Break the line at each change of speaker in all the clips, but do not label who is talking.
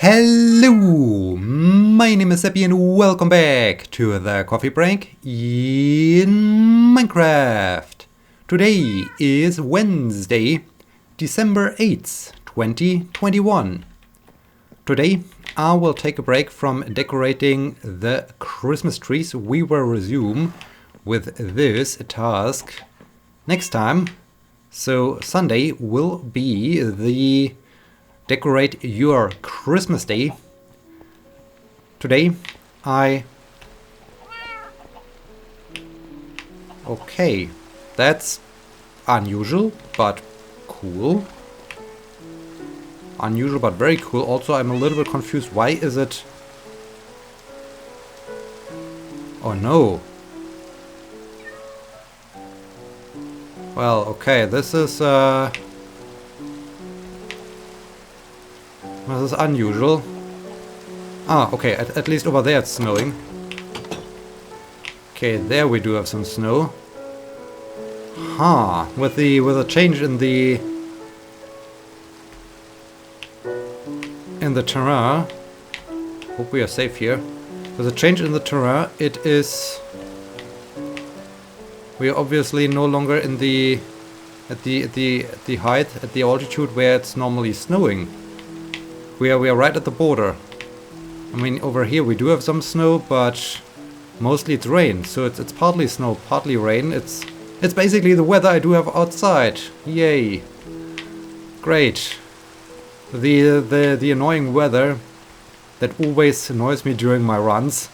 Hello, my name is Sebbi and welcome back to the coffee break in Minecraft. Today is Wednesday, December 8th, 2021. Today I will take a break from decorating the Christmas trees. We will resume with this task next time. So Sunday will be the decorate your Christmas day. Today Okay, that's unusual but cool. Unusual but very cool. Also, I'm a little bit confused. Why is it... Oh no. Well, okay, this is unusual. Ah, okay, at least over there it's snowing. Okay, there we do have some snow. Huh, with a change in the terrain. Hope we are safe here. With a change in the terrain, we are obviously no longer in the height, at the altitude where it's normally snowing. We are right at the border. I mean, over here we do have some snow, but mostly it's rain. So it's partly snow, partly rain. It's basically the weather I do have outside. Yay! Great. The annoying weather that always annoys me during my runs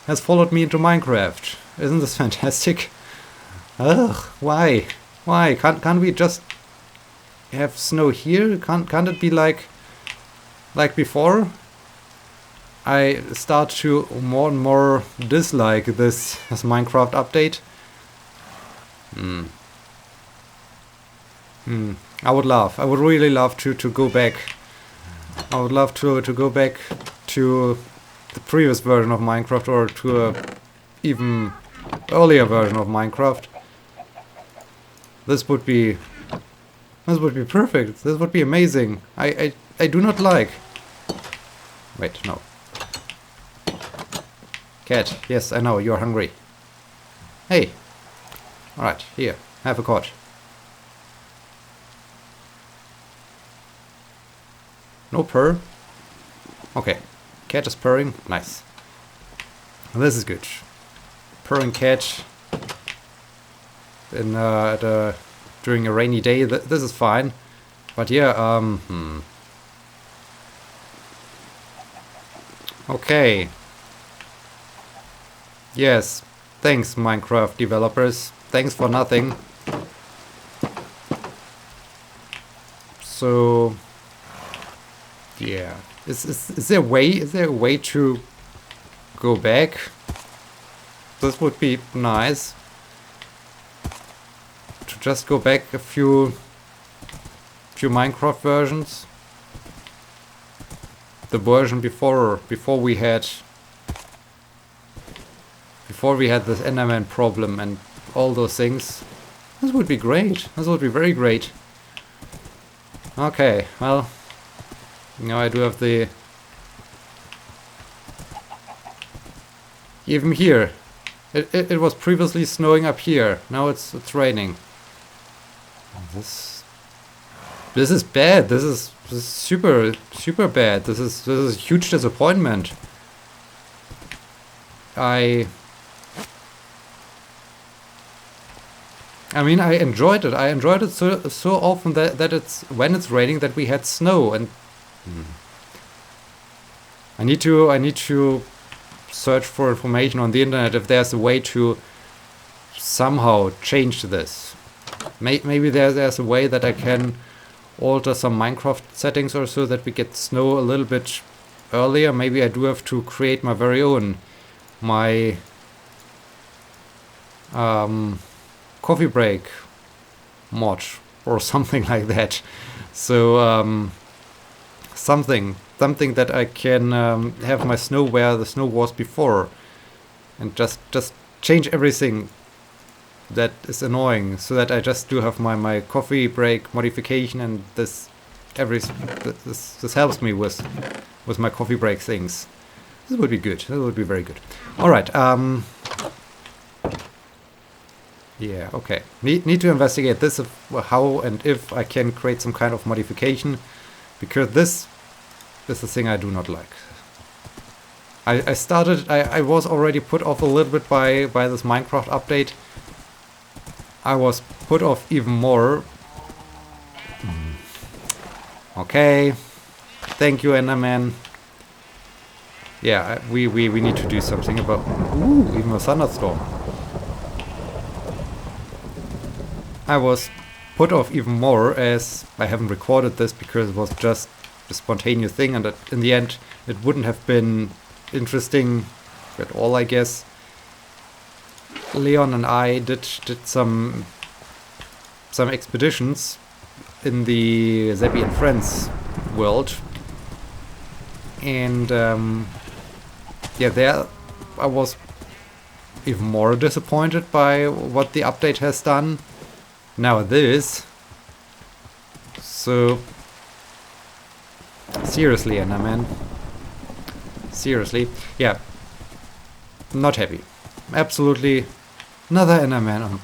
has followed me into Minecraft. Isn't this fantastic? Ugh, why? Why? Can't we just have snow here? Can't it be like before? I start to more and more dislike this Minecraft update. I would really love to go back. I would love to go back to the previous version of Minecraft, or to a even earlier version of Minecraft. This would be perfect. This would be amazing. I do not like... Wait, no. Cat, yes, I know, you're hungry. Hey. Alright, here, have a cord. No purr? Okay. Cat is purring. Nice. This is good. Purring cat in during a rainy day. This is fine. But yeah, Okay. Yes. Thanks, Minecraft developers. Thanks for nothing. So yeah. Is there a way to go back? This would be nice. To just go back a few Minecraft versions. The version before we had this Enderman problem and all those things. This would be great. This would be very great. Okay, well, now I do have the... Even here, it was previously snowing up here. Now it's raining. This is bad. This is super bad. This is a huge disappointment. I mean, I enjoyed it. I enjoyed it so often that it's when it's raining that we had snow, and I need to search for information on the internet if there's a way to somehow change this. Maybe there's a way that I can alter some Minecraft settings or so that we get snow a little bit earlier. Maybe I do have to create my very own coffee break mod or something like that. So something that I can have my snow where the snow was before, and just change everything that is annoying, so that I just do have my coffee break modification, and this this helps me with my coffee break things. This would be good. That would be very good. All right. Yeah. Okay. Need to investigate this, how and if I can create some kind of modification, because this is the thing I do not like. I was already put off a little bit by this Minecraft update. I was put off even more. Okay. Thank you, Enderman. Yeah, we need to do something about... Ooh, even a thunderstorm. I was put off even more as I haven't recorded this because it was just a spontaneous thing, and in the end it wouldn't have been interesting at all, I guess. Leon and I did some expeditions in the Sebbi and Friends world, and yeah, there I was even more disappointed by what the update has done. Now this, so seriously, Enderman. Seriously, yeah, not happy. Absolutely, another Enderman.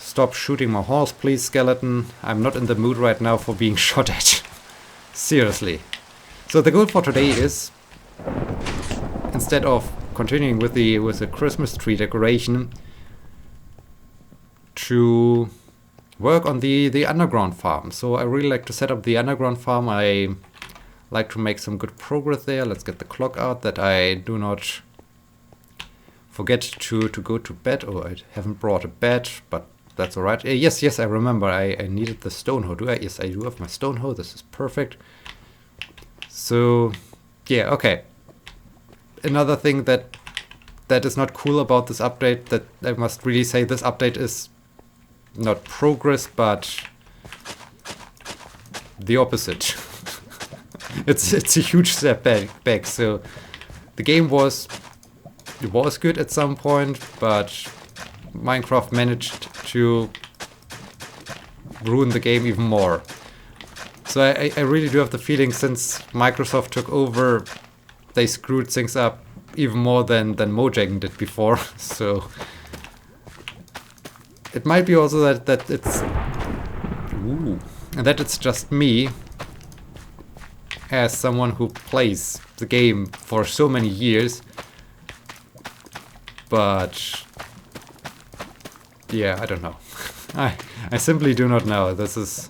Stop shooting my horse, please, skeleton. I'm not in the mood right now for being shot at. Seriously. So the goal for today is, instead of continuing with the Christmas tree decoration, to work on the underground farm. So I really like to set up the underground farm. I like to make some good progress there. Let's get the clock out that I do not forget to go to bed. Oh, I haven't brought a bed, but that's alright. Yes, I remember. I needed the stone hoe. Do I? Yes, I do have my stone hoe. This is perfect. So, yeah, okay. Another thing that is not cool about this update, that I must really say, this update is not progress, but the opposite. it's a huge step back. So the game was good at some point, but Minecraft managed to ruin the game even more. So I really do have the feeling, since Microsoft took over, they screwed things up even more than Mojang did before. So it might be also that it's just me, as someone who plays the game for so many years. But yeah, I don't know. I simply do not know. This is...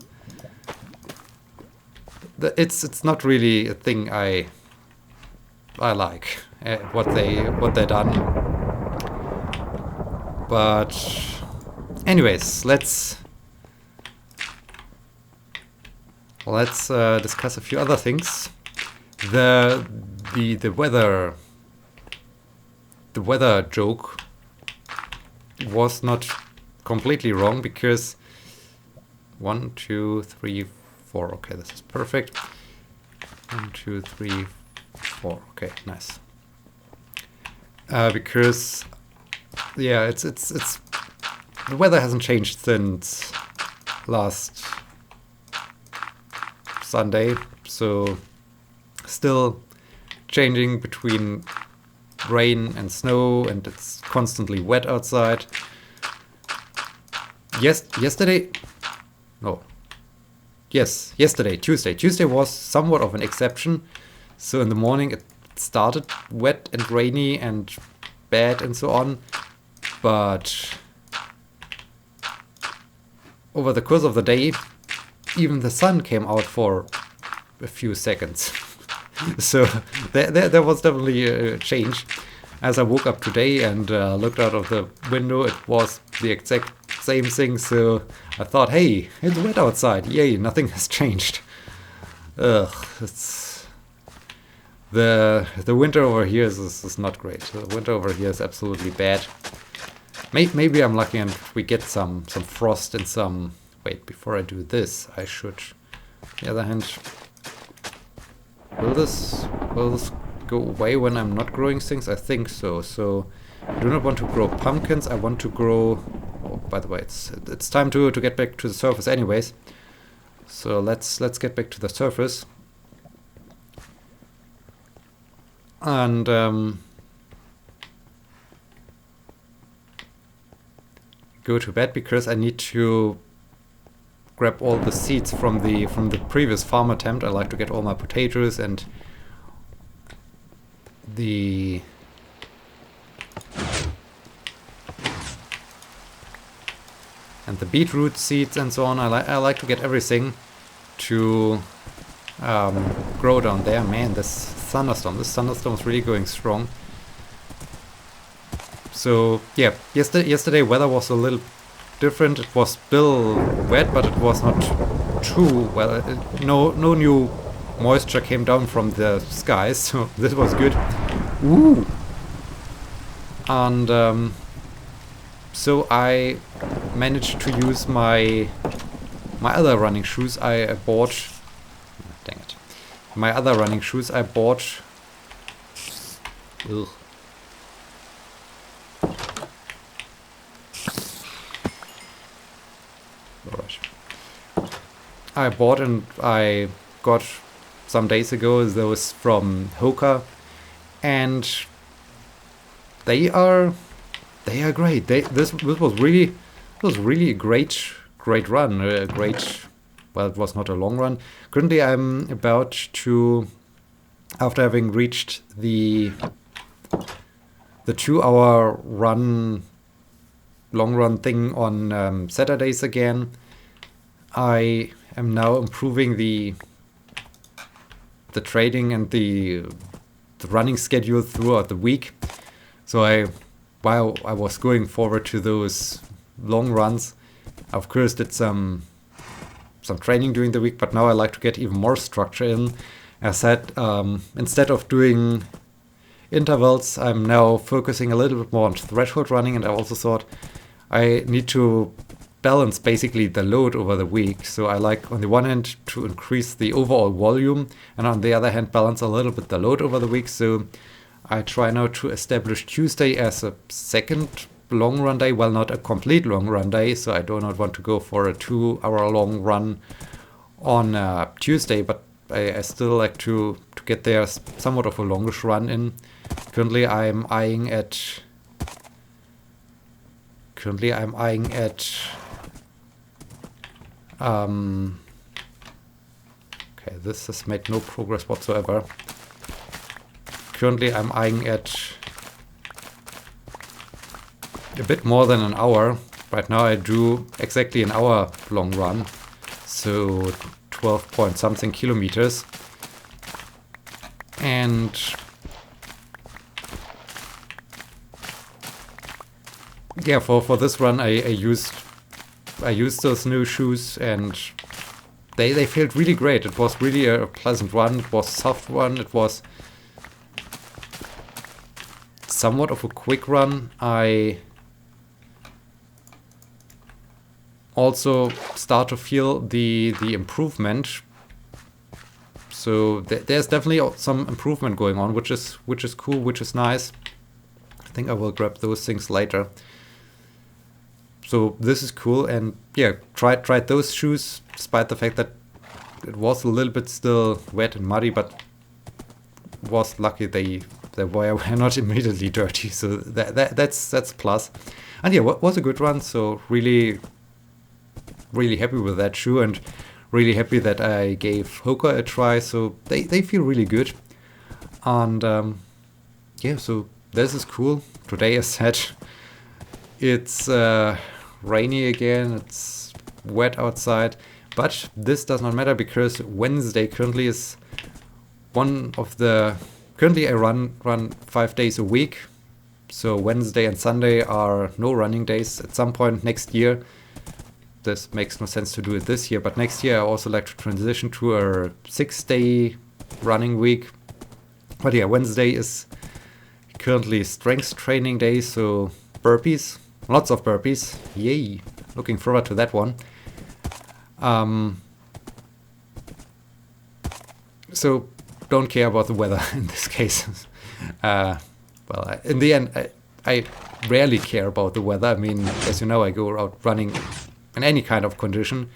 It's not really a thing I like, what they done. But anyways, let's discuss a few other things. The weather joke was not completely wrong, because 1, 2, 3, 4. Okay, this is perfect. 1, 2, 3, 4. Okay, nice. Because yeah, it's the weather hasn't changed since last Sunday, so still changing between rain and snow, and it's constantly wet outside. Yesterday, Tuesday. Tuesday was somewhat of an exception. So in the morning it started wet and rainy and bad and so on. But over the course of the day, even the sun came out for a few seconds. So there was definitely a change. As I woke up today and looked out of the window, it was the exact same thing. So I thought, hey, it's wet outside. Yay, nothing has changed. Ugh, it's the winter over here is not great. The winter over here is absolutely bad. Maybe I'm lucky and we get some frost and some... Wait, before I do this, I should... On the other hand, will this go away when I'm not growing things? I think so. So I do not want to grow pumpkins. I want to grow Oh, by the way, it's time to get back to the surface anyways. So let's get back to the surface. And go to bed because I need to grab all the seeds from the previous farm attempt. I like to get all my potatoes and the beetroot seeds and so on. I like to get everything to grow down there. Man, this thunderstorm is really going strong. So yeah, yesterday weather was a little different. It was still wet, but it was not too well. No new moisture came down from the skies, so this was good. Ooh. And so I managed to use my other running shoes I bought. Dang it! My other running shoes I bought. Ugh. I bought and I got some days ago those from Hoka, and they are great. This was really a great run. Well, it was not a long run. Currently, I'm about to, after having reached the 2-hour long run thing on Saturdays again. I am now improving the training and the running schedule throughout the week. So while I was going forward to those long runs, I of course did some training during the week, but now I like to get even more structure in. As said, instead of doing intervals, I'm now focusing a little bit more on threshold running, and I also thought I need to balance basically the load over the week. So I like on the one hand to increase the overall volume, and on the other hand balance a little bit the load over the week. So I try now to establish Tuesday as a second long run day. Well, not a complete long run day, so I do not want to go for a 2-hour long run on Tuesday, but I still like to get there somewhat of a longish run in. Currently I'm eyeing at okay, this has made no progress whatsoever. Currently I'm eyeing at a bit more than an hour. Right now I do exactly an hour long run, so 12 point something kilometers. And yeah, for this run I used those new shoes, and they felt really great. It was really a pleasant run. It was a soft run. It was somewhat of a quick run. I also start to feel the improvement. So there's definitely some improvement going on, which is cool, which is nice. I think I will grab those things later. So this is cool, and yeah, tried those shoes despite the fact that it was a little bit still wet and muddy, but was lucky they were not immediately dirty. So that's plus. And yeah, was a good run. So really happy with that shoe, and really happy that I gave Hoka a try. So they feel really good. And yeah, so this is cool. Today, as said, it's rainy again, it's wet outside, but this does not matter because Wednesday currently is currently I run 5 days a week. So Wednesday and Sunday are no running days. At some point next year, this makes no sense to do it this year, but next year I also like to transition to a 6-day running week. But yeah, Wednesday is currently strength training day, so burpees. Lots of burpees. Yay. Looking forward to that one. So don't care about the weather in this case. Well, in the end, I rarely care about the weather. I mean, as you know, I go out running in any kind of condition.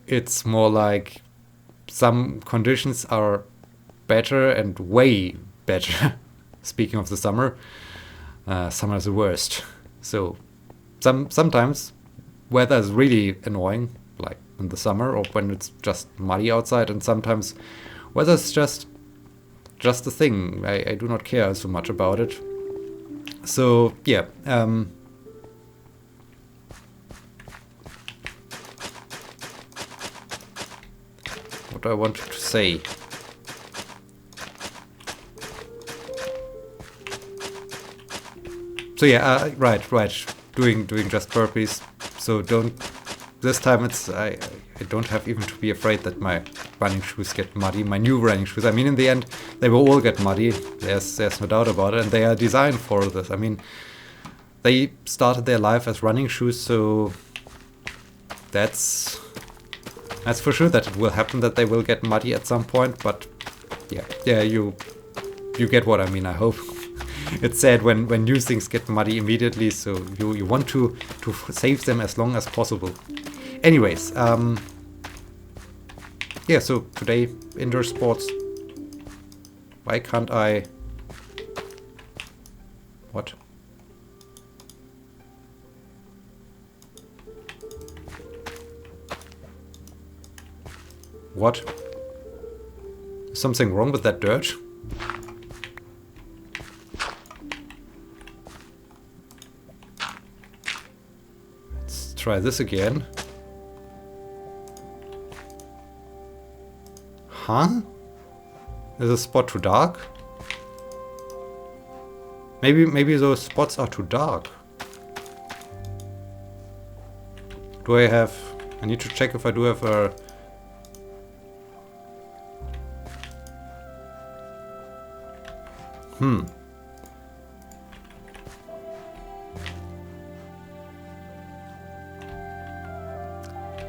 It's more like some conditions are better and way better. Speaking of the summer, summer is the worst. So sometimes weather is really annoying, like in the summer or when it's just muddy outside, and sometimes weather is just a thing. I do not care so much about it. So yeah, what do I want to say? So yeah, right, doing just burpees. So don't. This time I don't have even to be afraid that my running shoes get muddy. My new running shoes. I mean, in the end, they will all get muddy. There's no doubt about it, and they are designed for this. I mean, they started their life as running shoes, so that's for sure that it will happen, that they will get muddy at some point. But yeah, you get what I mean, I hope. It's sad when new things get muddy immediately, so you want to save them as long as possible. Anyways, yeah, so today, indoor sports. Why can't I... What? What? Is something wrong with that dirt? Let's try this again. Huh? Is the spot too dark? Maybe those spots are too dark. Do I have... I need to check if I do have a...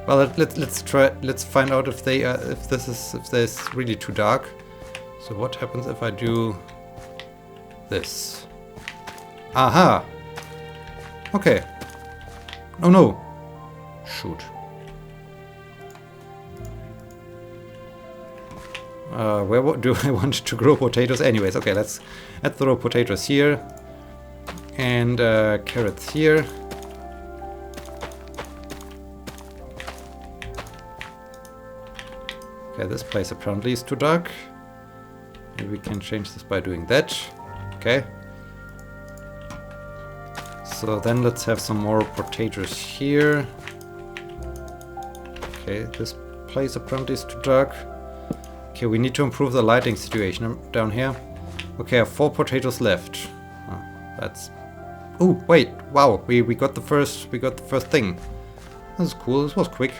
Well, let's try. Let's find out if they if there's really too dark. So what happens if I do this? Aha. Okay. Oh no. Shoot. Where do I want to grow potatoes? Anyways, okay. Let's throw potatoes here and carrots here. Okay, this place apparently is too dark. Maybe we can change this by doing that. Okay. So then let's have some more potatoes here. Okay, this place apparently is too dark. Okay, we need to improve the lighting situation down here. Okay, I have 4 potatoes left. Oh, that's... Oh, wait, wow, we got the first thing. This is cool, this was quick.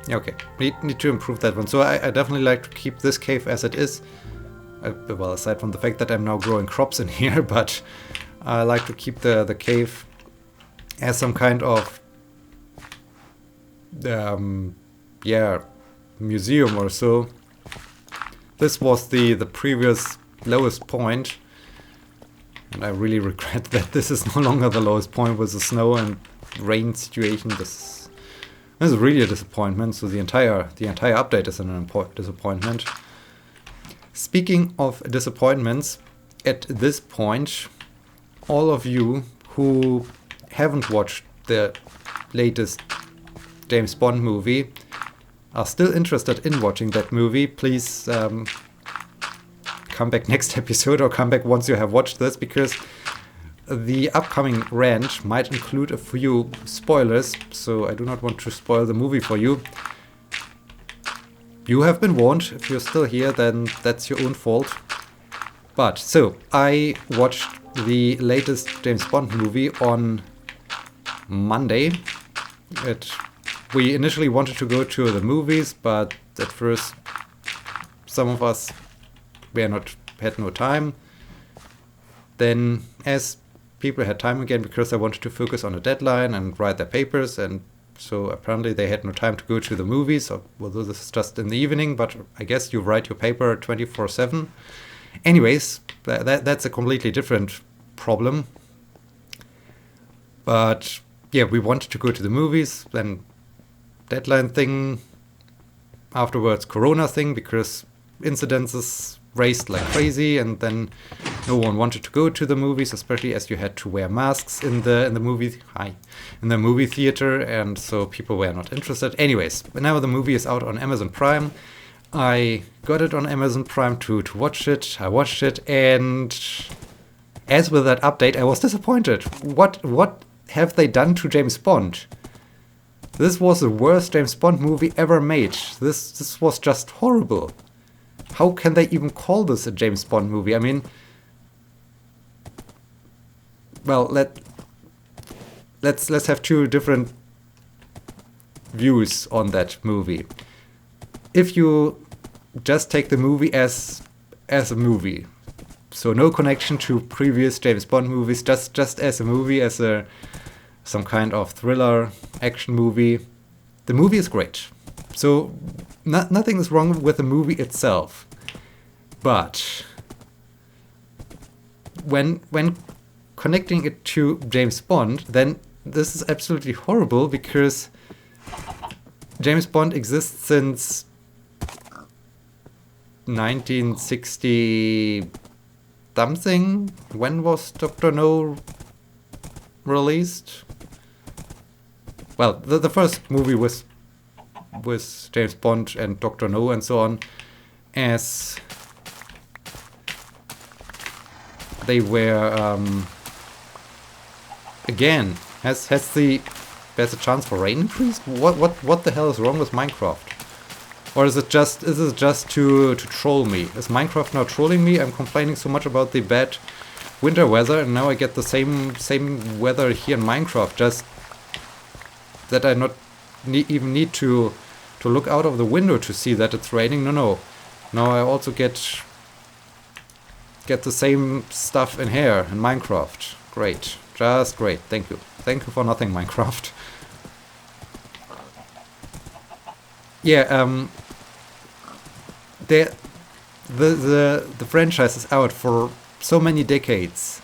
Yeah, okay, we need to improve that one. So I definitely like to keep this cave as it is. Well, aside from the fact that I'm now growing crops in here, but I like to keep the cave as some kind of yeah, museum or so. This was the previous lowest point, and I really regret that this is no longer the lowest point with the snow and rain situation. This is really a disappointment. So the entire update is an disappointment. Speaking of disappointments, at this point, all of you who haven't watched the latest James Bond movie are still interested in watching that movie, please come back next episode or come back once you have watched this, because the upcoming rant might include a few spoilers, so I do not want to spoil the movie for you. You have been warned. If you're still here, then that's your own fault. But, so, I watched the latest James Bond movie on Monday. We initially wanted to go to the movies, but at first some of us had no time. Then, as people had time again, because I wanted to focus on a deadline and write their papers and So apparently they had no time to go to the movies, although this is just in the evening, but I guess you write your paper 24/7. Anyways, that's a completely different problem. But yeah, we wanted to go to the movies, then deadline thing, afterwards Corona thing, because incidences raised like crazy, and then no one wanted to go to the movies, especially as you had to wear masks in the movie theater, and so people were not interested. Anyways, now the movie is out on Amazon Prime. I got it on Amazon Prime to watch it. I watched it, and as with that update, I was disappointed. What have they done to James Bond? This was the worst James Bond movie ever made. This was just horrible. How can they even call this a James Bond movie? I mean, well, let's have two different views on that movie. If you just take the movie as a movie, so no connection to previous James Bond movies, just as a movie, as some kind of thriller action movie, the movie is great. So nothing is wrong with the movie itself. But when connecting it to James Bond, then this is absolutely horrible, because James Bond exists since 1960 something. When was Dr. No released? Well, the first movie was James Bond and Dr. No and so on, as they were again. Has the chance for rain increased? What the hell is wrong with Minecraft? Or is it just to troll me? Is Minecraft now trolling me? I'm complaining so much about the bad winter weather, and now I get the same weather here in Minecraft. Just that I not even need to look out of the window to see that it's raining. No. Now I also get the same stuff in here in Minecraft. Great. Just great. Thank you. Thank you for nothing, Minecraft. Yeah, the franchise is out for so many decades,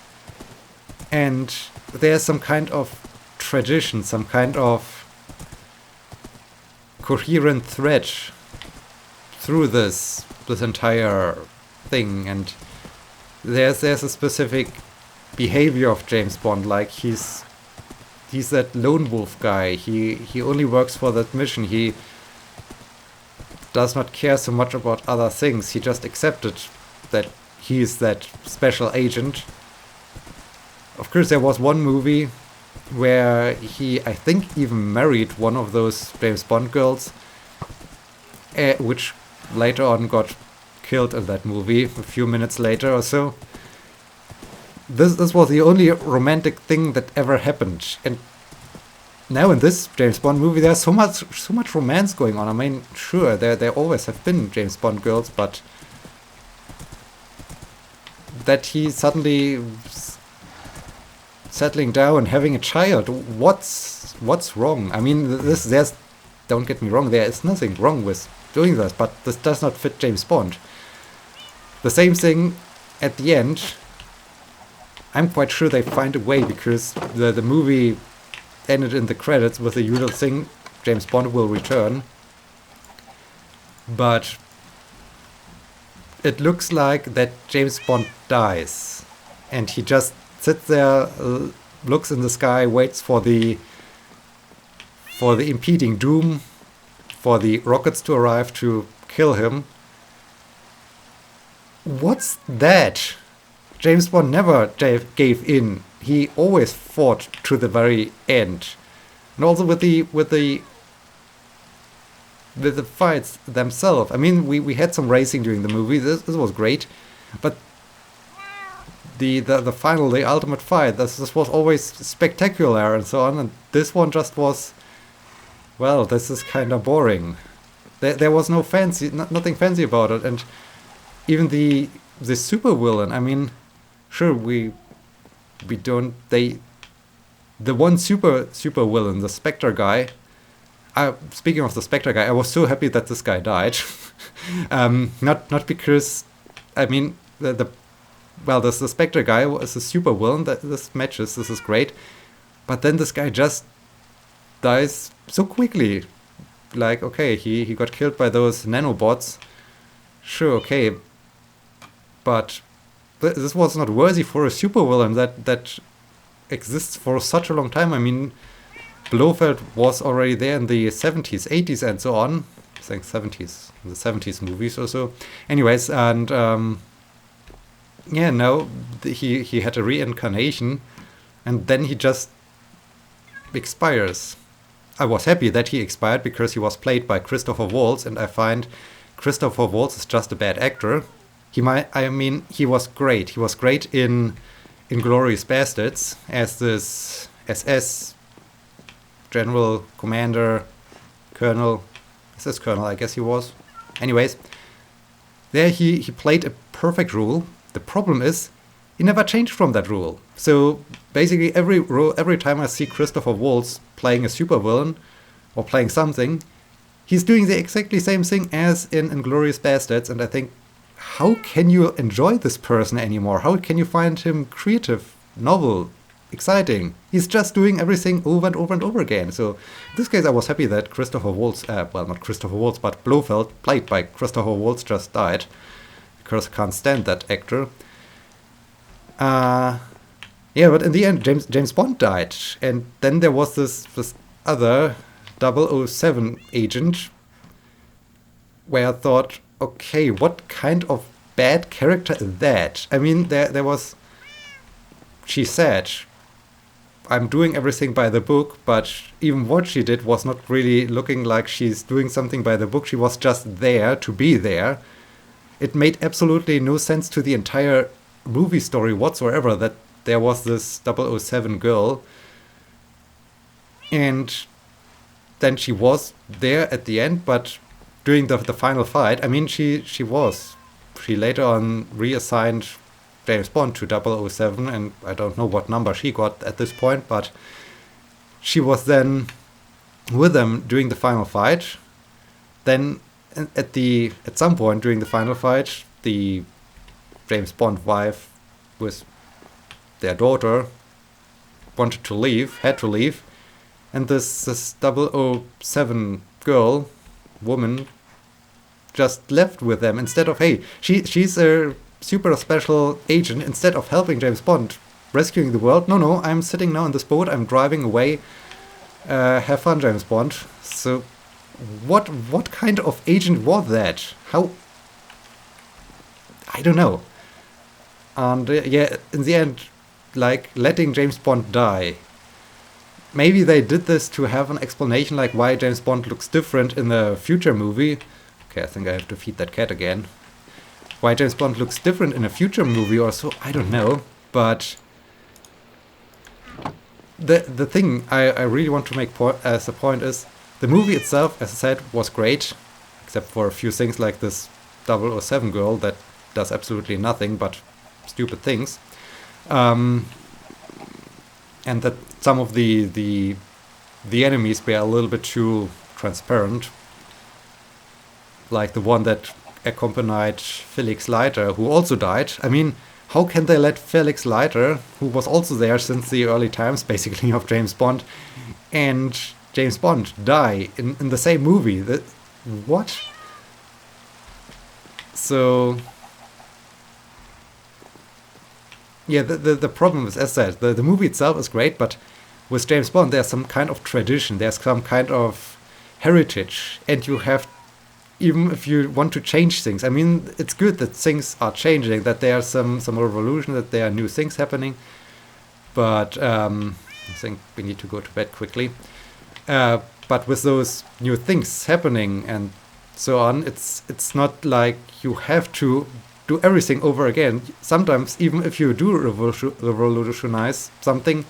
and there's some kind of tradition, some kind of coherent thread through this entire thing, and there's a specific behavior of James Bond, like he's that lone wolf guy. He only works for that mission. He does not care so much about other things. He just accepted that he is that special agent. Of course, there was one movie where he, I think, even married one of those James Bond girls, which later on got killed in that movie a few minutes later or so. This was the only romantic thing that ever happened, and now in this James Bond movie there's so much romance going on. I mean, sure, there always have been James Bond girls, but that he suddenly settling down and having a child, what's wrong? I mean, there's don't get me wrong, there is nothing wrong with doing this, but this does not fit James Bond. The same thing at the end. I'm quite sure they find a way, because the movie ended in the credits with the usual thing, James Bond will return. But it looks like that James Bond dies, and he just sits there, looks in the sky, waits for the impending doom, for the rockets to arrive to kill him. What's that? James Bond never gave in. He always fought to the very end, and also with the fights themselves. I mean, we had some racing during the movie. This was great, but the final, the ultimate fight, this was always spectacular and so on. And this one just was, well, this is kind of boring. There was no fancy, nothing fancy about it, and even the super villain. I mean, sure, the one super villain, the Spectre guy, Speaking of the Spectre guy, I was so happy that this guy died. Not because, I mean, the Spectre guy is a super villain that this matches. This is great, but then this guy just dies so quickly. Like, okay, he got killed by those nanobots. Sure, okay, but this was not worthy for a supervillain that exists for such a long time. I mean, Blofeld was already there in the 70s, 80s, and so on. I think 70s, the 70s movies or so. Anyways, and yeah, now he had a reincarnation, and then he just expires. I was happy that he expired because he was played by Christopher Waltz, and I find Christopher Waltz is just a bad actor. He was great. He was great in Inglourious Bastards as this SS general, commander, colonel. SS colonel, I guess he was. Anyways, there he played a perfect role. The problem is, he never changed from that role. So basically, every time I see Christopher Waltz playing a supervillain or playing something, he's doing the exactly same thing as in Inglourious Bastards, and I think, how can you enjoy this person anymore? How can you find him creative, novel, exciting? He's just doing everything over and over and over again. So in this case, I was happy that Christopher Waltz, well, not Christopher Waltz, but Blofeld, played by Christopher Waltz, just died, because I can't stand that actor. Yeah, but in the end, James Bond died, and then there was this other 007 agent, where I thought, okay, what kind of bad character is that? I mean, there was... She said, I'm doing everything by the book, but even what she did was not really looking like she's doing something by the book. She was just there to be there. It made absolutely no sense to the entire movie story whatsoever that there was this 007 girl. And then she was there at the end, but during the final fight, I mean, she later on reassigned James Bond to 007, and I don't know what number she got at this point, but she was then with them during the final fight. Then at some point during the final fight, the James Bond wife with their daughter had to leave, and this 007 woman just left with them instead of, hey, she's a super special agent. Instead of helping James Bond rescuing the world, no, I'm sitting now in this boat, I'm driving away, have fun, James Bond. So what kind of agent was that? How? I don't know. And yeah, in the end, like, letting James Bond die. Maybe they did this to have an explanation, like why James Bond looks different in the future movie. Okay, I think I have to feed that cat again. Why James Bond looks different in a future movie or so, I don't know. But the thing I really want to make as a point is, the movie itself, as I said, was great, except for a few things like this 007 girl that does absolutely nothing but stupid things. And that some of the enemies were a little bit too transparent. Like the one that accompanied Felix Leiter, who also died. I mean, how can they let Felix Leiter, who was also there since the early times, basically, of James Bond, and James Bond die in the same movie? What? So... yeah, the problem is, as I said, the movie itself is great, but with James Bond, there's some kind of tradition, there's some kind of heritage, and you have, even if you want to change things, I mean, it's good that things are changing, that there's some revolution, that there are new things happening, but I think we need to go to bed quickly. But with those new things happening and so on, it's not like you have to do everything over again. Sometimes, even if you do revolutionize something,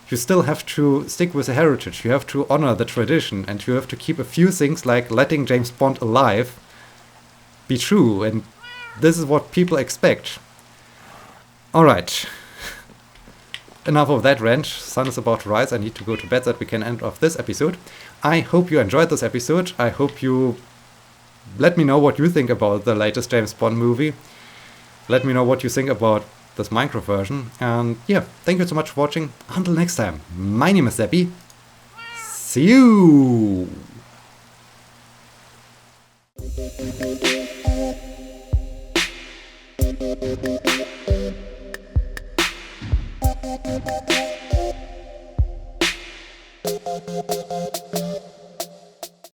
you still have to stick with the heritage. You have to honor the tradition, and you have to keep a few things, like letting James Bond alive, be true, and this is what people expect. Alright. enough of that rant. Sun is about to rise. I need to go to bed so that we can end off this episode. I hope you enjoyed this episode. I hope you let me know what you think about the latest James Bond movie. Let me know what you think about this Minecraft version. And yeah, thank you so much for watching. Until next time, my name is Sebbi. See you!